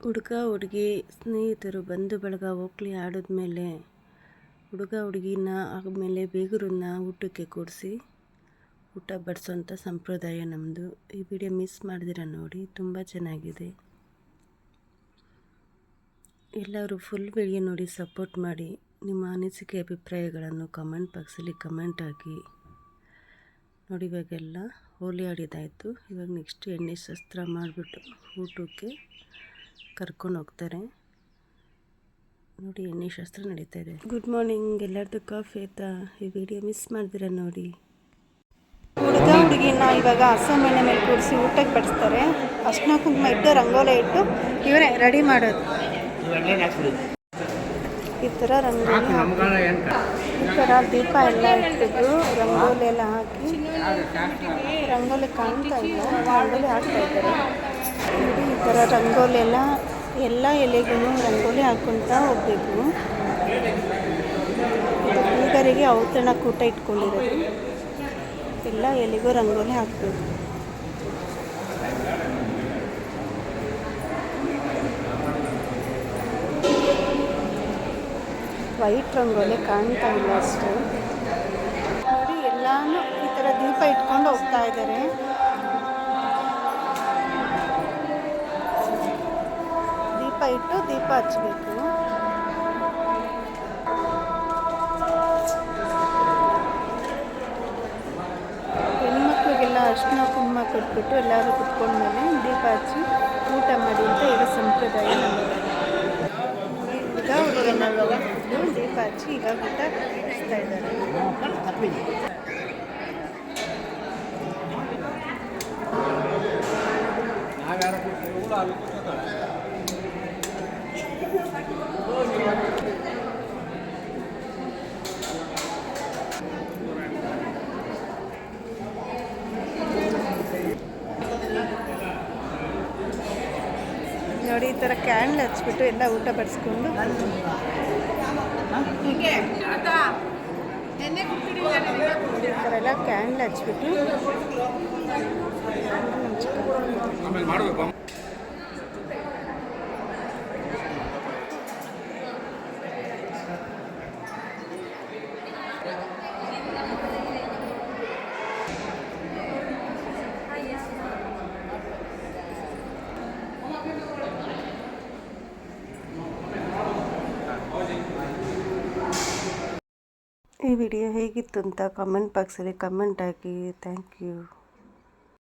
ಹುಡುಗ ಹುಡುಗಿ ಸ್ನೇಹಿತರು ಬಂಧು ಬಳಗ ಹೋಗ್ಲಿ ಆಡಿದ್ಮೇಲೆ ಹುಡುಗ ಹುಡುಗಿನ ಆಮೇಲೆ ಬೀಗರನ್ನ ಊಟಕ್ಕೆ ಕೂಡಿಸಿ ಊಟ ಬಡಿಸೋಂಥ ಸಂಪ್ರದಾಯ ನಮ್ಮದು. ಈ ವಿಡಿಯೋ ಮಿಸ್ ಮಾಡಿದಿರ ನೋಡಿ, ತುಂಬ ಚೆನ್ನಾಗಿದೆ. ಎಲ್ಲರೂ ಫುಲ್ ವಿಡಿಯೋ ನೋಡಿ ಸಪೋರ್ಟ್ ಮಾಡಿ. ನಿಮ್ಮ ಅನಿಸಿಕೆ ಅಭಿಪ್ರಾಯಗಳನ್ನು ಕಮೆಂಟ್ ಬಾಕ್ಸಲ್ಲಿ ಕಮೆಂಟ್ ಹಾಕಿ ನೋಡಿ. ಇವಾಗೆಲ್ಲ ಹೋಲಿ ಆಡಿದಾಯಿತು. ಇವಾಗ ನೆಕ್ಸ್ಟ್ ಎಣ್ಣೆ ಶಾಸ್ತ್ರ ಮಾಡಿಬಿಟ್ಟು ಊಟಕ್ಕೆ ಕರ್ಕೊಂಡು ಹೋಗ್ತಾರೆ ನೋಡಿ. ಎಣ್ಣೆ ಶಾಸ್ತ್ರ ನಡೀತಾ ಇದೆ. ಗುಡ್ ಮಾರ್ನಿಂಗ್, ಎಲ್ಲರದ್ದು ಕಾಫಿ ಆಯ್ತಾ? ಈ ವಿಡಿಯೋ ಮಿಸ್ ಮಾಡಿದಿರ ನೋಡಿ. ಹುಡುಗ ಹುಡುಗಿನ ಇವಾಗ ಹಸು ಎಣ್ಣೆ ಮೇಲೆ ಕೂಡಿಸಿ ಊಟಕ್ಕೆ ಬಡಿಸ್ತಾರೆ. ಅರ್ಶಿನ ಕುಂಕುಮ ಇಟ್ಟು ರಂಗೋಲಿ ಇಟ್ಟು ಇವರೇ ರೆಡಿ ಮಾಡೋದು. ಈ ಥರ ರಂಗೋಲಿ ಈ ಥರ ದೀಪ ಎಲ್ಲ ಇಟ್ಟಿದ್ದು ರಂಗೋಲಿ ಎಲ್ಲ ಹಾಕಿ ರಂಗೋಲಿ ಕಾಣ್ತಾ ಇಲ್ಲ, ರಂಗೋಲಿ ಹಾಕ್ತಾ ಇದ್ದಾರೆ. ಈ ಥರ ರಂಗೋಲಿ ಎಲ್ಲ ಎಲೆಗೂ ರಂಗೋಲಿ ಹಾಕ್ಕೊಳ್ತಾ ಹೋಗಬೇಕು. ಬೀಗರಿಗೆ ಔತಣ ಕೂಟ ಇಟ್ಕೊಂಡಿರೋದು. ಎಲ್ಲ ಎಲೆಗೂ ರಂಗೋಲಿ ಹಾಕಬೇಕು. ವೈಟ್ ರಂಗೋಲಿ ಕಾಣ್ತಾ ಇಲ್ಲ ಅಷ್ಟು ನೋಡಿ. ಎಲ್ಲಾನು ಈ ಥರ ದೀಪ ಇಟ್ಕೊಂಡು ಹೋಗ್ತಾ ಇದ್ದಾರೆ. ದೀಪ ಇಟ್ಟು ದೀಪ ಹಚ್ಚಬೇಕು. ಹೆಣ್ಮಕ್ಳಿಗೆಲ್ಲ ಅರ್ಶಿನ ಕುಂಕುಮ ಕೊಟ್ಬಿಟ್ಟು ಎಲ್ಲರೂ ಕುತ್ಕೊಂಡ್ಮೇಲೆ ದೀಪ ಹಚ್ಚಿ ಊಟ ಮಾಡಿ ಅಂತ ಹೇಳೋ ಸಂಪ್ರದಾಯ ನಮಗೆ. ಈಗ ಹುಡುಗನ ದೀಪ ಹಚ್ಚಿ ಈಗ ಊಟ ಬಡಿಸ್ತಾ ಇದ್ದಾರೆ. ನೋಡಿ, ಈ ಥರ ಕ್ಯಾಂಡಲ್ ಹಚ್ಬಿಟ್ಟು ಎಲ್ಲ ಊಟ ಬಡಿಸ್ಕೊಂಡು ಈ ಥರ ಎಲ್ಲ ಕ್ಯಾಂಡಲ್ ಹಚ್ಬಿಟ್ಟು ಈ ವಿಡಿಯೋ ಹೇಗಿತ್ತು ಅಂತ ಕಮೆಂಟ್ ಬಾಕ್ಸಲ್ಲಿ ಕಮೆಂಟ್ ಹಾಕಿ. Thank you.